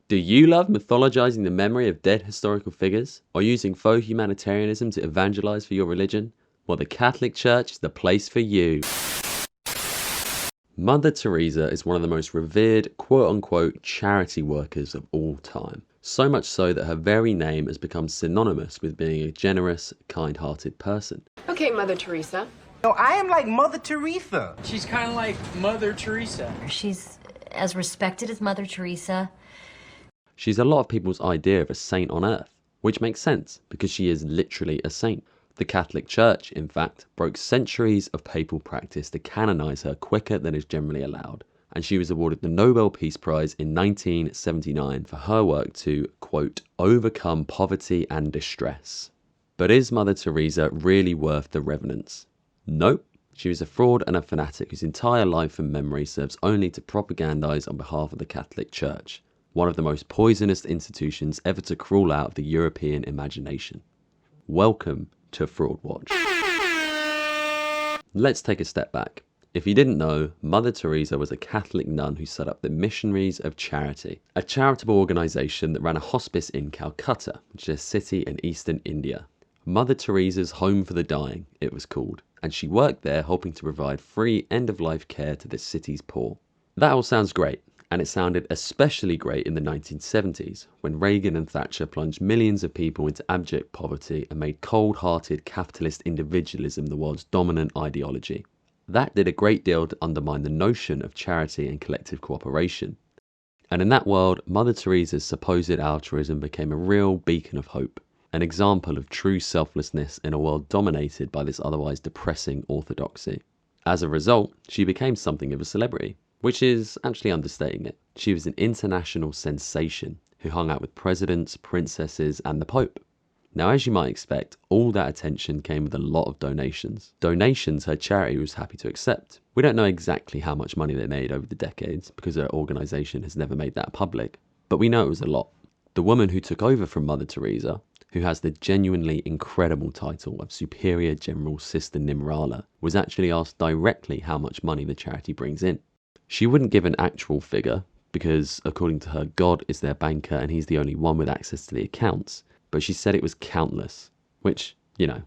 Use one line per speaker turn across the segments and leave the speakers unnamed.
Do you love mythologizing the memory of dead historical figures, or using faux humanitarianism to evangelize for your religion? Well, the Catholic Church is the place for you. Mother Teresa is one of the most revered quote-unquote charity workers of all time. So much so that her very name has become synonymous with being a generous, kind-hearted person.
Okay, Mother Teresa.
No, I am like Mother Teresa.
She's kind of like Mother Teresa.
She's as respected as Mother Teresa.
She's a lot of people's idea of a saint on earth, which makes sense because she is literally a saint. The Catholic Church, in fact, broke centuries of papal practice to canonize her quicker than is generally allowed, and she was awarded the Nobel Peace Prize in 1979 for her work to, quote, overcome poverty and distress. But is Mother Teresa really worth the reverence? Nope. She was a fraud and a fanatic whose entire life and memory serves only to propagandize on behalf of the Catholic Church, one of the most poisonous institutions ever to crawl out of the European imagination. Welcome to Fraud Watch. Let's take a step back. If you didn't know, Mother Teresa was a Catholic nun who set up the Missionaries of Charity, a charitable organisation that ran a hospice in Calcutta, which is a city in eastern India. Mother Teresa's Home for the Dying, it was called, and she worked there hoping to provide free end-of-life care to the city's poor. That all sounds great, and it sounded especially great in the 1970s, when Reagan and Thatcher plunged millions of people into abject poverty and made cold-hearted capitalist individualism the world's dominant ideology. That did a great deal to undermine the notion of charity and collective cooperation. And in that world, Mother Teresa's supposed altruism became a real beacon of hope, an example of true selflessness in a world dominated by this otherwise depressing orthodoxy. As a result, she became something of a celebrity, which is actually understating it. She was an international sensation who hung out with presidents, princesses, and the Pope. Now, as you might expect, all that attention came with a lot of donations. Donations her charity was happy to accept. We don't know exactly how much money they made over the decades because her organisation has never made that public, but we know it was a lot. The woman who took over from Mother Teresa, who has the genuinely incredible title of Superior General Sister Nimrala, was actually asked directly how much money the charity brings in. She wouldn't give an actual figure because, according to her, God is their banker and he's the only one with access to the accounts, but she said it was countless, which, you know,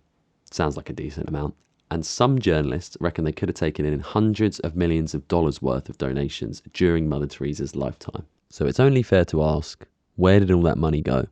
sounds like a decent amount. And some journalists reckon they could have taken in hundreds of millions of dollars worth of donations during Mother Teresa's lifetime. So it's only fair to ask, where did all that money go?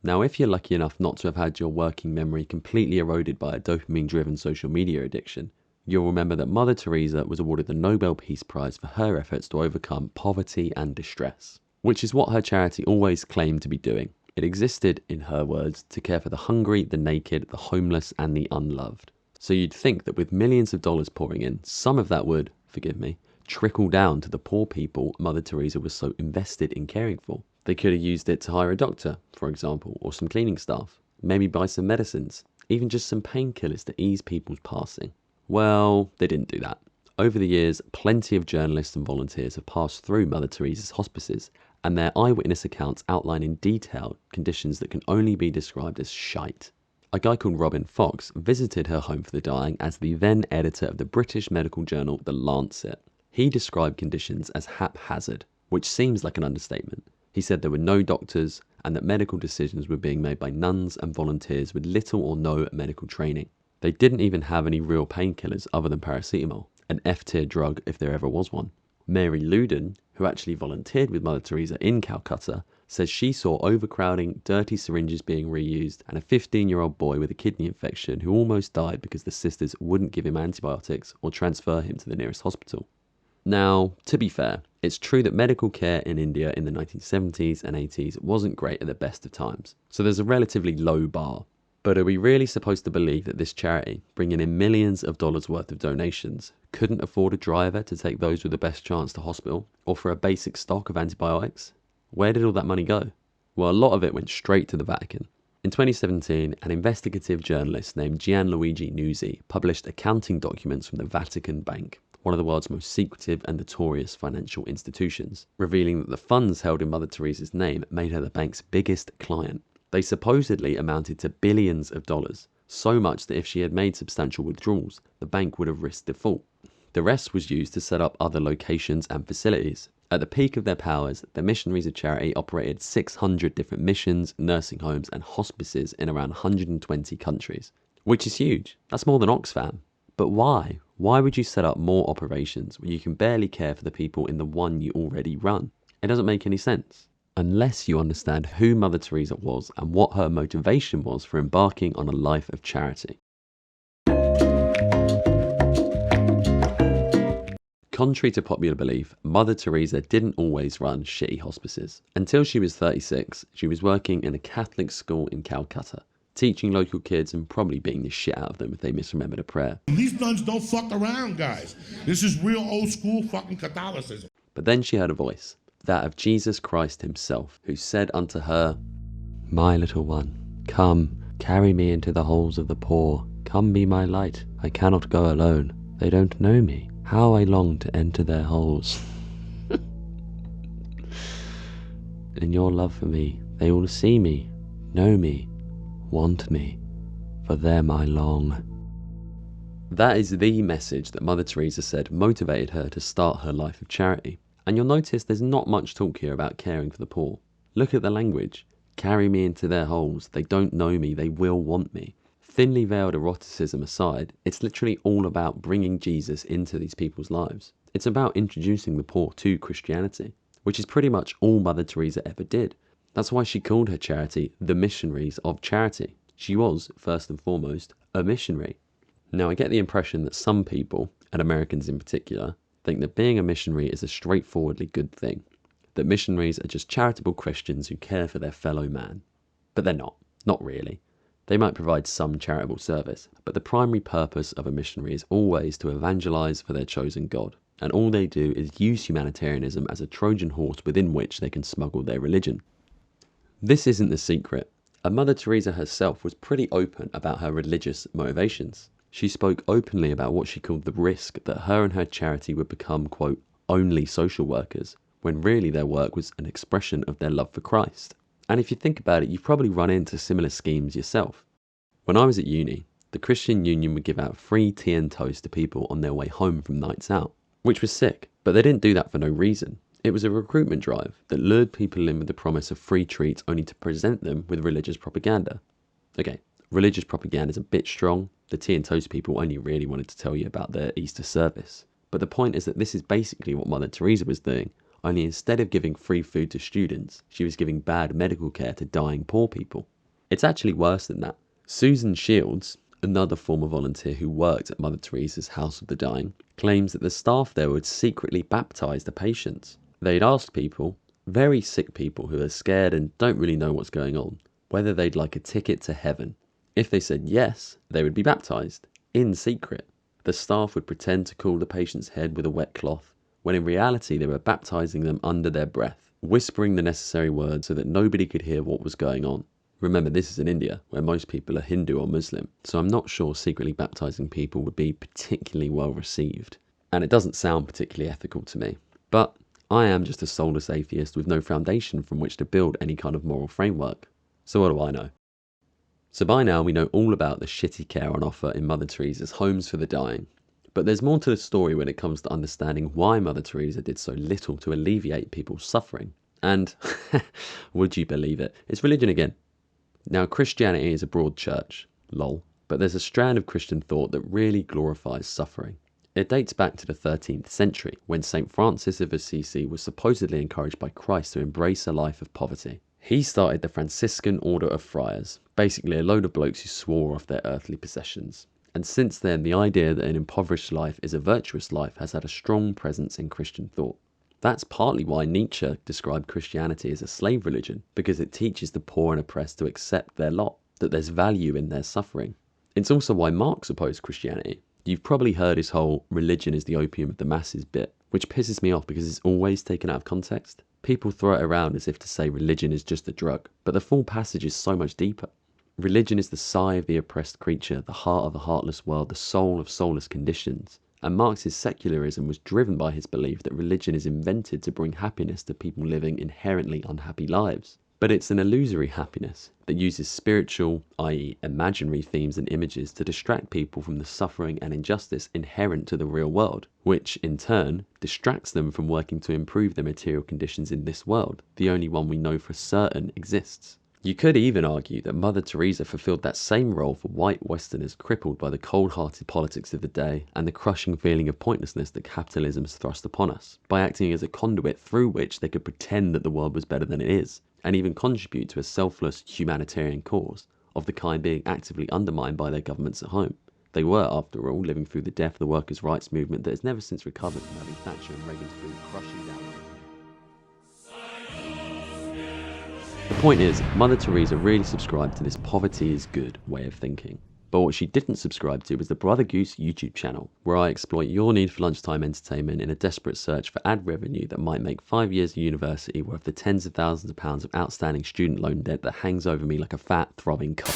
Now, if you're lucky enough not to have had your working memory completely eroded by a dopamine-driven social media addiction, you'll remember that Mother Teresa was awarded the Nobel Peace Prize for her efforts to overcome poverty and distress, which is what her charity always claimed to be doing. It existed, in her words, to care for the hungry, the naked, the homeless, and the unloved. So you'd think that with millions of dollars pouring in, some of that would, forgive me, trickle down to the poor people Mother Teresa was so invested in caring for. They could have used it to hire a doctor, for example, or some cleaning staff, maybe buy some medicines, even just some painkillers to ease people's passing. Well, they didn't do that. Over the years, plenty of journalists and volunteers have passed through Mother Teresa's hospices, and their eyewitness accounts outline in detail conditions that can only be described as shite. A guy called Robin Fox visited her home for the dying as the then editor of the British medical journal The Lancet. He described conditions as haphazard, which seems like an understatement. He said there were no doctors and that medical decisions were being made by nuns and volunteers with little or no medical training. They didn't even have any real painkillers other than paracetamol, an F-tier drug if there ever was one. Mary Loudon, who actually volunteered with Mother Teresa in Calcutta, says she saw overcrowding, dirty syringes being reused, and a 15-year-old boy with a kidney infection who almost died because the sisters wouldn't give him antibiotics or transfer him to the nearest hospital. Now, to be fair, it's true that medical care in India in the 1970s and 80s wasn't great at the best of times, so there's a relatively low bar. But are we really supposed to believe that this charity, bringing in millions of dollars worth of donations, couldn't afford a driver to take those with the best chance to hospital, or for a basic stock of antibiotics? Where did all that money go? Well, a lot of it went straight to the Vatican. In 2017, an investigative journalist named Gianluigi Nuzzi published accounting documents from the Vatican Bank, one of the world's most secretive and notorious financial institutions, revealing that the funds held in Mother Teresa's name made her the bank's biggest client. They supposedly amounted to billions of dollars, so much that if she had made substantial withdrawals, the bank would have risked default. The rest was used to set up other locations and facilities. At the peak of their powers, the Missionaries of Charity operated 600 different missions, nursing homes and hospices in around 120 countries, which is huge. That's more than Oxfam. But why? Why would you set up more operations when you can barely care for the people in the one you already run? It doesn't make any sense. Unless you understand who Mother Teresa was and what her motivation was for embarking on a life of charity. Contrary to popular belief, Mother Teresa didn't always run shitty hospices. Until she was 36, she was working in a Catholic school in Calcutta, teaching local kids and probably beating the shit out of them if they misremembered a prayer.
These nuns don't fuck around, guys. This is real old school fucking Catholicism.
But then she heard a voice, that of Jesus Christ himself, who said unto her, "My little one, come, carry me into the holes of the poor. Come be my light. I cannot go alone. They don't know me. How I long to enter their holes." In your love for me, they will see me, know me, want me, for them I long. That is the message that Mother Teresa said motivated her to start her life of charity. And you'll notice there's not much talk here about caring for the poor. Look at the language. Carry me into their holes. They don't know me. They will want me. Thinly veiled eroticism aside, it's literally all about bringing Jesus into these people's lives. It's about introducing the poor to Christianity, which is pretty much all Mother Teresa ever did. That's why she called her charity the Missionaries of Charity. She was, first and foremost, a missionary. Now, I get the impression that some people, and Americans in particular, think that being a missionary is a straightforwardly good thing, that missionaries are just charitable Christians who care for their fellow man. But they're not really. They might provide some charitable service, but the primary purpose of a missionary is always to evangelize for their chosen God, and all they do is use humanitarianism as a Trojan horse within which they can smuggle their religion. This isn't the secret, and Mother Teresa herself was pretty open about her religious motivations. She spoke openly about what she called the risk that her and her charity would become, quote, only social workers, when really their work was an expression of their love for Christ. And if you think about it, you've probably run into similar schemes yourself. When I was at uni, the Christian Union would give out free tea and toast to people on their way home from nights out, which was sick, but they didn't do that for no reason. It was a recruitment drive that lured people in with the promise of free treats only to present them with religious propaganda. Okay, religious propaganda is a bit strong. The tea and toast people only really wanted to tell you about their Easter service. But the point is that this is basically what Mother Teresa was doing, only instead of giving free food to students, she was giving bad medical care to dying poor people. It's actually worse than that. Susan Shields, another former volunteer who worked at Mother Teresa's House of the Dying, claims that the staff there would secretly baptize the patients. They'd ask people, very sick people who are scared and don't really know what's going on, whether they'd like a ticket to heaven. If they said yes, they would be baptized, in secret. The staff would pretend to cool the patient's head with a wet cloth, when in reality they were baptizing them under their breath, whispering the necessary words so that nobody could hear what was going on. Remember, this is in India, where most people are Hindu or Muslim, so I'm not sure secretly baptizing people would be particularly well received. And it doesn't sound particularly ethical to me. But I am just a soulless atheist with no foundation from which to build any kind of moral framework. So what do I know? So by now we know all about the shitty care on offer in Mother Teresa's homes for the dying. But there's more to the story when it comes to understanding why Mother Teresa did so little to alleviate people's suffering. And, would you believe it, it's religion again. Now, Christianity is a broad church, lol, but there's a strand of Christian thought that really glorifies suffering. It dates back to the 13th century, when St. Francis of Assisi was supposedly encouraged by Christ to embrace a life of poverty. He started the Franciscan Order of Friars, basically a load of blokes who swore off their earthly possessions. And since then, the idea that an impoverished life is a virtuous life has had a strong presence in Christian thought. That's partly why Nietzsche described Christianity as a slave religion, because it teaches the poor and oppressed to accept their lot, that there's value in their suffering. It's also why Marx opposed Christianity. You've probably heard his whole religion is the opium of the masses bit, which pisses me off because it's always taken out of context. People throw it around as if to say religion is just a drug, but the full passage is so much deeper. Religion is the sigh of the oppressed creature, the heart of a heartless world, the soul of soulless conditions. And Marx's secularism was driven by his belief that religion is invented to bring happiness to people living inherently unhappy lives. But it's an illusory happiness that uses spiritual, i.e. imaginary themes and images to distract people from the suffering and injustice inherent to the real world, which, in turn, distracts them from working to improve their material conditions in this world, the only one we know for certain exists. You could even argue that Mother Teresa fulfilled that same role for white Westerners crippled by the cold-hearted politics of the day and the crushing feeling of pointlessness that capitalism has thrust upon us, by acting as a conduit through which they could pretend that the world was better than it is, and even contribute to a selfless humanitarian cause, of the kind being actively undermined by their governments at home. They were, after all, living through the death of the workers' rights movement that has never since recovered from having Thatcher and Reagan's food crushing down. The point is, Mother Teresa really subscribed to this poverty is good way of thinking. But what she didn't subscribe to was the Brother Goose YouTube channel, where I exploit your need for lunchtime entertainment in a desperate search for ad revenue that might make 5 years of university worth the tens of thousands of pounds of outstanding student loan debt that hangs over me like a fat, throbbing cock.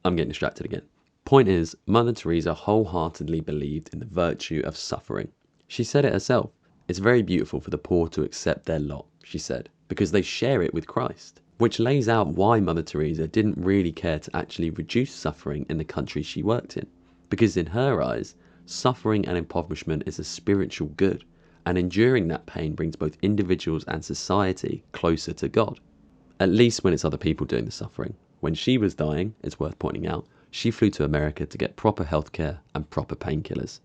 I'm getting distracted again. Point is, Mother Teresa wholeheartedly believed in the virtue of suffering. She said it herself. It's very beautiful for the poor to accept their lot, she said, because they share it with Christ. Which lays out why Mother Teresa didn't really care to actually reduce suffering in the country she worked in. Because in her eyes, suffering and impoverishment is a spiritual good, and enduring that pain brings both individuals and society closer to God. At least when it's other people doing the suffering. When she was dying, it's worth pointing out, she flew to America to get proper healthcare and proper painkillers.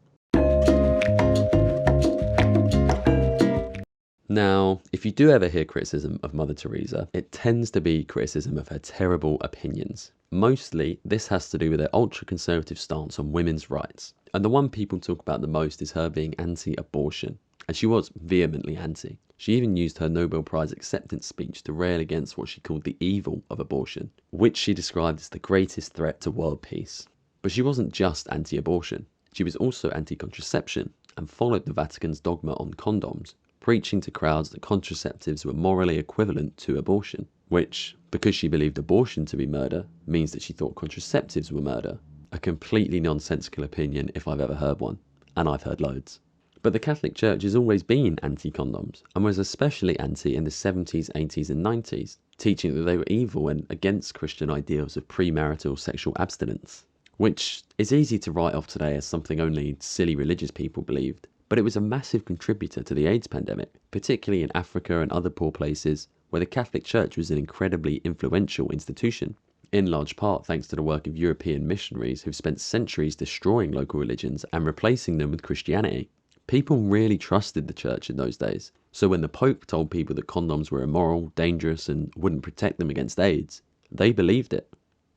Now, if you do ever hear criticism of Mother Teresa, it tends to be criticism of her terrible opinions. Mostly, this has to do with her ultra-conservative stance on women's rights. And the one people talk about the most is her being anti-abortion. And she was vehemently anti. She even used her Nobel Prize acceptance speech to rail against what she called the evil of abortion, which she described as the greatest threat to world peace. But she wasn't just anti-abortion. She was also anti-contraception and followed the Vatican's dogma on condoms, preaching to crowds that contraceptives were morally equivalent to abortion, which, because she believed abortion to be murder, means that she thought contraceptives were murder. A completely nonsensical opinion if I've ever heard one, and I've heard loads. But the Catholic Church has always been anti-condoms, and was especially anti in the 70s, 80s and 90s, teaching that they were evil and against Christian ideals of premarital sexual abstinence, which is easy to write off today as something only silly religious people believed. But it was a massive contributor to the AIDS pandemic, particularly in Africa and other poor places, where the Catholic Church was an incredibly influential institution, in large part thanks to the work of European missionaries who've spent centuries destroying local religions and replacing them with Christianity. People really trusted the church in those days, so when the Pope told people that condoms were immoral, dangerous and wouldn't protect them against AIDS, they believed it.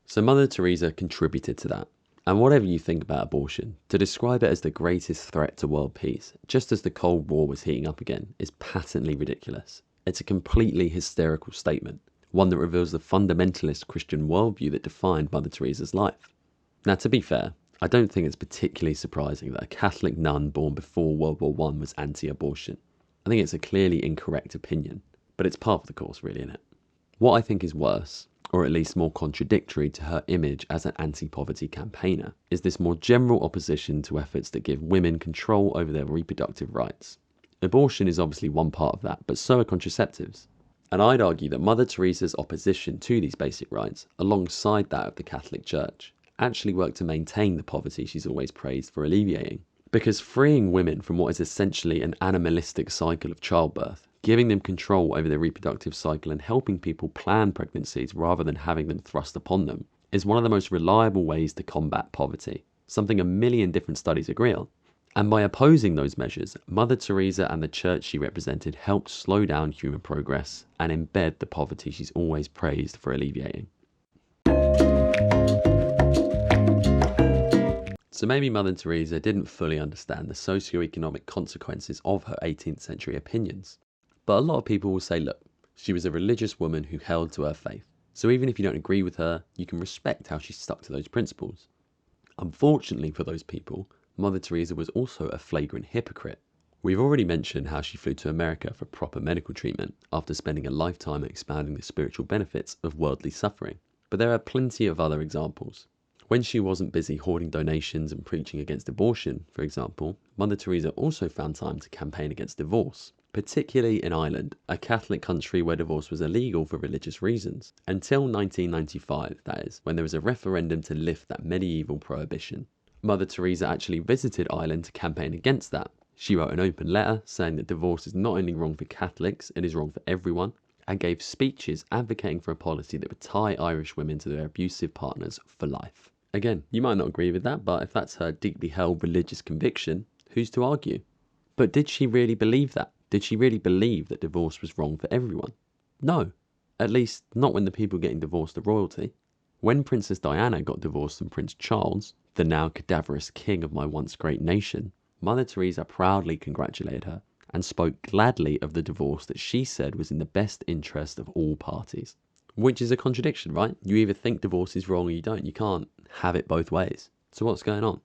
So Mother Teresa contributed to that. And whatever you think about abortion, to describe it as the greatest threat to world peace, just as the Cold War was heating up again, is patently ridiculous. It's a completely hysterical statement, one that reveals the fundamentalist Christian worldview that defined Mother Teresa's life. Now, to be fair, I don't think it's particularly surprising that a Catholic nun born before World War I was anti-abortion. I think it's a clearly incorrect opinion, but it's part of the course really, isn't it? What I think is worse, or at least more contradictory to her image as an anti-poverty campaigner, is this more general opposition to efforts that give women control over their reproductive rights. Abortion is obviously one part of that, but so are contraceptives. And I'd argue that Mother Teresa's opposition to these basic rights, alongside that of the Catholic Church, actually worked to maintain the poverty she's always praised for alleviating. Because freeing women from what is essentially an animalistic cycle of childbirth, giving them control over their reproductive cycle and helping people plan pregnancies rather than having them thrust upon them, is one of the most reliable ways to combat poverty, something a million different studies agree on. And by opposing those measures, Mother Teresa and the church she represented helped slow down human progress and embed the poverty she's always praised for alleviating. So maybe Mother Teresa didn't fully understand the socio-economic consequences of her 18th century opinions. But a lot of people will say, look, she was a religious woman who held to her faith. So even if you don't agree with her, you can respect how she stuck to those principles. Unfortunately for those people, Mother Teresa was also a flagrant hypocrite. We've already mentioned how she flew to America for proper medical treatment after spending a lifetime expounding the spiritual benefits of worldly suffering. But there are plenty of other examples. When she wasn't busy hoarding donations and preaching against abortion, for example, Mother Teresa also found time to campaign against divorce, particularly in Ireland, a Catholic country where divorce was illegal for religious reasons, until 1995, that is, when there was a referendum to lift that medieval prohibition. Mother Teresa actually visited Ireland to campaign against that. She wrote an open letter saying that divorce is not only wrong for Catholics, it is wrong for everyone, and gave speeches advocating for a policy that would tie Irish women to their abusive partners for life. Again, you might not agree with that, but if that's her deeply held religious conviction, who's to argue? But did she really believe that? Did she really believe that divorce was wrong for everyone? No. At least, not when the people getting divorced are royalty. When Princess Diana got divorced from Prince Charles, the now cadaverous king of my once great nation, Mother Teresa proudly congratulated her and spoke gladly of the divorce that she said was in the best interest of all parties. Which is a contradiction, right? You either think divorce is wrong or you don't. You can't have it both ways. So what's going on?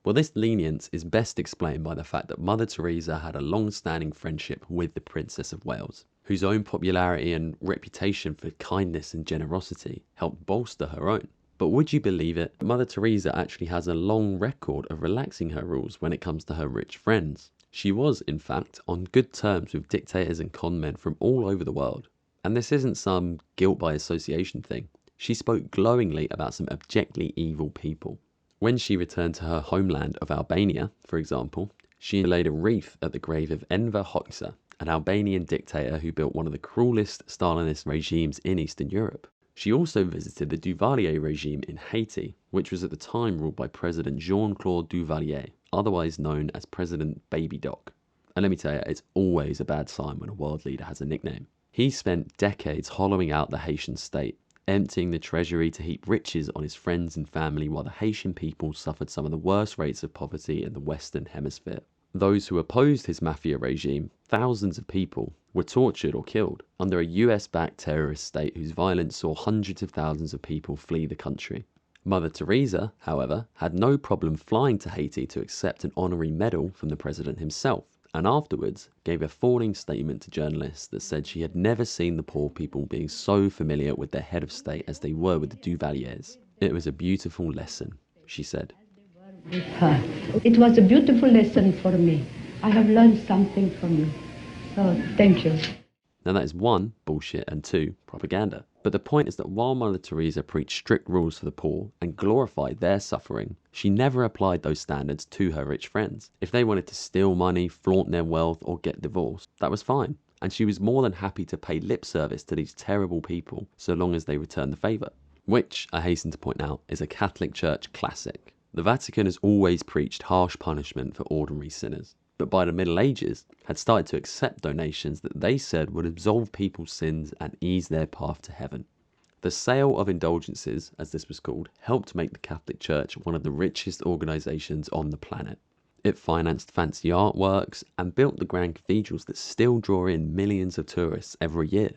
Well, this lenience is best explained by the fact that Mother Teresa had a long-standing friendship with the Princess of Wales, whose own popularity and reputation for kindness and generosity helped bolster her own. But would you believe it? Mother Teresa actually has a long record of relaxing her rules when it comes to her rich friends. She was, in fact, on good terms with dictators and con men from all over the world. And this isn't some guilt by association thing. She spoke glowingly about some abjectly evil people. When she returned to her homeland of Albania, for example, she laid a wreath at the grave of Enver Hoxha, an Albanian dictator who built one of the cruelest Stalinist regimes in Eastern Europe. She also visited the Duvalier regime in Haiti, which was at the time ruled by President Jean-Claude Duvalier, otherwise known as President Baby Doc. And let me tell you, it's always a bad sign when a world leader has a nickname. He spent decades hollowing out the Haitian state, emptying the treasury to heap riches on his friends and family while the Haitian people suffered some of the worst rates of poverty in the Western Hemisphere. Those who opposed his mafia regime, thousands of people, were tortured or killed under a US-backed terrorist state whose violence saw hundreds of thousands of people flee the country. Mother Teresa, however, had no problem flying to Haiti to accept an honorary medal from the president himself, and afterwards gave a falling statement to journalists that said she had never seen the poor people being so familiar with their head of state as they were with the Duvaliers. It was a beautiful lesson, she said.
With her. It was a beautiful lesson for me. I have learned something from you. So, thank you.
Now that is one, bullshit, and two, propaganda. But the point is that while Mother Teresa preached strict rules for the poor and glorified their suffering, she never applied those standards to her rich friends. If they wanted to steal money, flaunt their wealth, or get divorced, that was fine. And she was more than happy to pay lip service to these terrible people so long as they returned the favour. Which, I hasten to point out, is a Catholic Church classic. The Vatican has always preached harsh punishment for ordinary sinners, but by the Middle Ages had started to accept donations that they said would absolve people's sins and ease their path to heaven. The sale of indulgences, as this was called, helped make the Catholic Church one of the richest organisations on the planet. It financed fancy artworks and built the grand cathedrals that still draw in millions of tourists every year,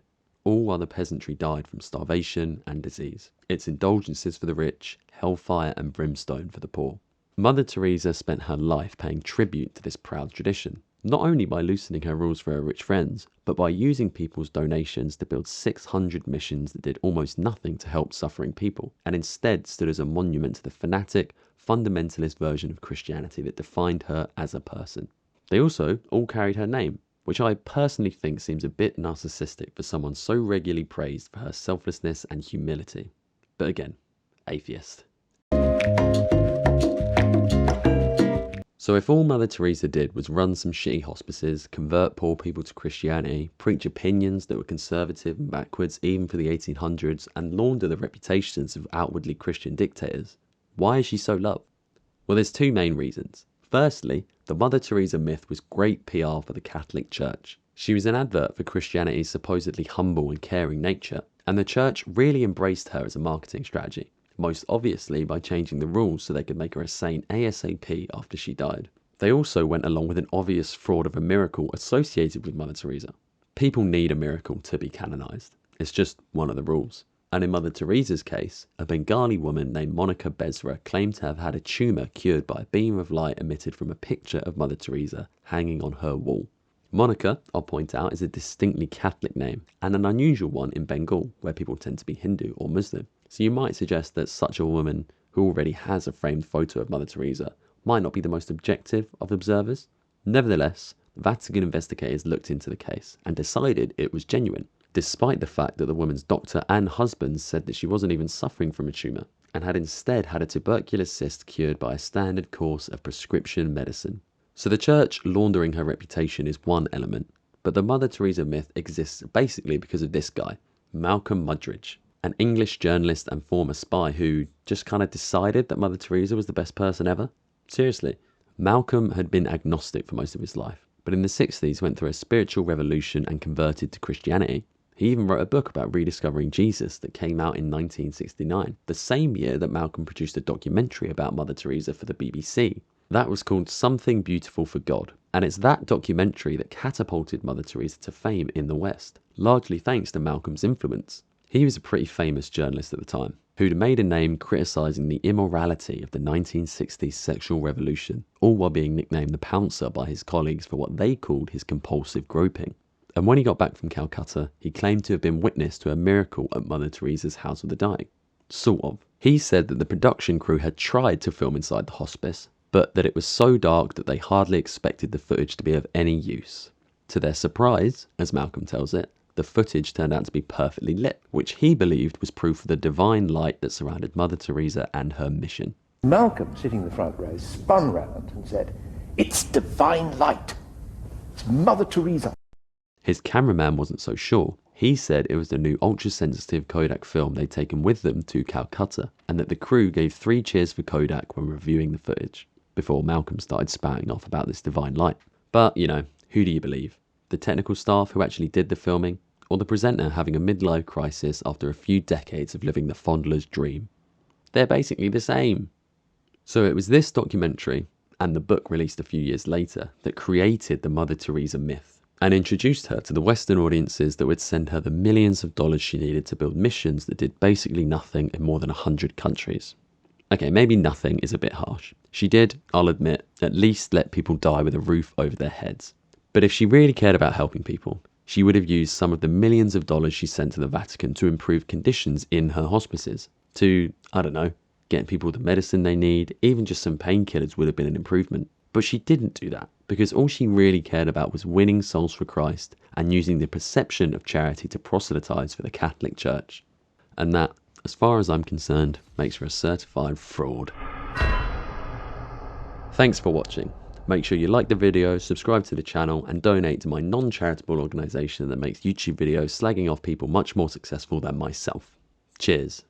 all while the peasantry died from starvation and disease. Its indulgences for the rich, hellfire and brimstone for the poor. Mother Teresa spent her life paying tribute to this proud tradition, not only by loosening her rules for her rich friends, but by using people's donations to build 600 missions that did almost nothing to help suffering people, and instead stood as a monument to the fanatic, fundamentalist version of Christianity that defined her as a person. They also all carried her name, which I personally think seems a bit narcissistic for someone so regularly praised for her selflessness and humility. But again, atheist. So if all Mother Teresa did was run some shitty hospices, convert poor people to Christianity, preach opinions that were conservative and backwards even for the 1800s, and launder the reputations of outwardly Christian dictators, why is she so loved? Well, there's two main reasons. Firstly, the Mother Teresa myth was great PR for the Catholic Church. She was an advert for Christianity's supposedly humble and caring nature, and the Church really embraced her as a marketing strategy, most obviously by changing the rules so they could make her a saint ASAP after she died. They also went along with an obvious fraud of a miracle associated with Mother Teresa. People need a miracle to be canonized. It's just one of the rules. And in Mother Teresa's case, a Bengali woman named Monica Besra claimed to have had a tumour cured by a beam of light emitted from a picture of Mother Teresa hanging on her wall. Monica, I'll point out, is a distinctly Catholic name, and an unusual one in Bengal, where people tend to be Hindu or Muslim. So you might suggest that such a woman, who who already has a framed photo of Mother Teresa, might not be the most objective of observers. Nevertheless, Vatican investigators looked into the case and decided it was genuine, despite the fact that the woman's doctor and husband said that she wasn't even suffering from a tumour, and had instead had a tuberculous cyst cured by a standard course of prescription medicine. So the church laundering her reputation is one element, but the Mother Teresa myth exists basically because of this guy, Malcolm Muggeridge, an English journalist and former spy who just kind of decided that Mother Teresa was the best person ever. Seriously, Malcolm had been agnostic for most of his life, but in the 60s went through a spiritual revolution and converted to Christianity. He even wrote a book about rediscovering Jesus that came out in 1969, the same year that Malcolm produced a documentary about Mother Teresa for the BBC. That was called Something Beautiful for God, and it's that documentary that catapulted Mother Teresa to fame in the West, largely thanks to Malcolm's influence. He was a pretty famous journalist at the time, who'd made a name criticising the immorality of the 1960s sexual revolution, all while being nicknamed the Pouncer by his colleagues for what they called his compulsive groping. And when he got back from Calcutta, he claimed to have been witness to a miracle at Mother Teresa's House of the Dying. Sort of. He said that the production crew had tried to film inside the hospice, but that it was so dark that they hardly expected the footage to be of any use. To their surprise, as Malcolm tells it, the footage turned out to be perfectly lit, which he believed was proof of the divine light that surrounded Mother Teresa and her mission.
Malcolm, sitting in the front row, spun round and said, "It's divine light. It's Mother Teresa."
His cameraman wasn't so sure. He said it was the new ultra-sensitive Kodak film they'd taken with them to Calcutta, and that the crew gave 3 cheers for Kodak when reviewing the footage, before Malcolm started spouting off about this divine light. But, you know, who do you believe? The technical staff who actually did the filming, or the presenter having a midlife crisis after a few decades of living the fondler's dream? They're basically the same. So it was this documentary, and the book released a few years later, that created the Mother Teresa myth, and introduced her to the Western audiences that would send her the millions of dollars she needed to build missions that did basically nothing in more than 100 countries. Okay, maybe nothing is a bit harsh. She did, I'll admit, at least let people die with a roof over their heads. But if she really cared about helping people, she would have used some of the millions of dollars she sent to the Vatican to improve conditions in her hospices. To, I don't know, getting people the medicine they need, even just some painkillers would have been an improvement. But she didn't do that, because all she really cared about was winning souls for Christ and using the perception of charity to proselytize for the Catholic Church. And that, as far as I'm concerned, makes her a certified fraud. Thanks for watching. Make sure you like the video, subscribe to the channel, and donate to my non-charitable organisation that makes YouTube videos slagging off people much more successful than myself. Cheers.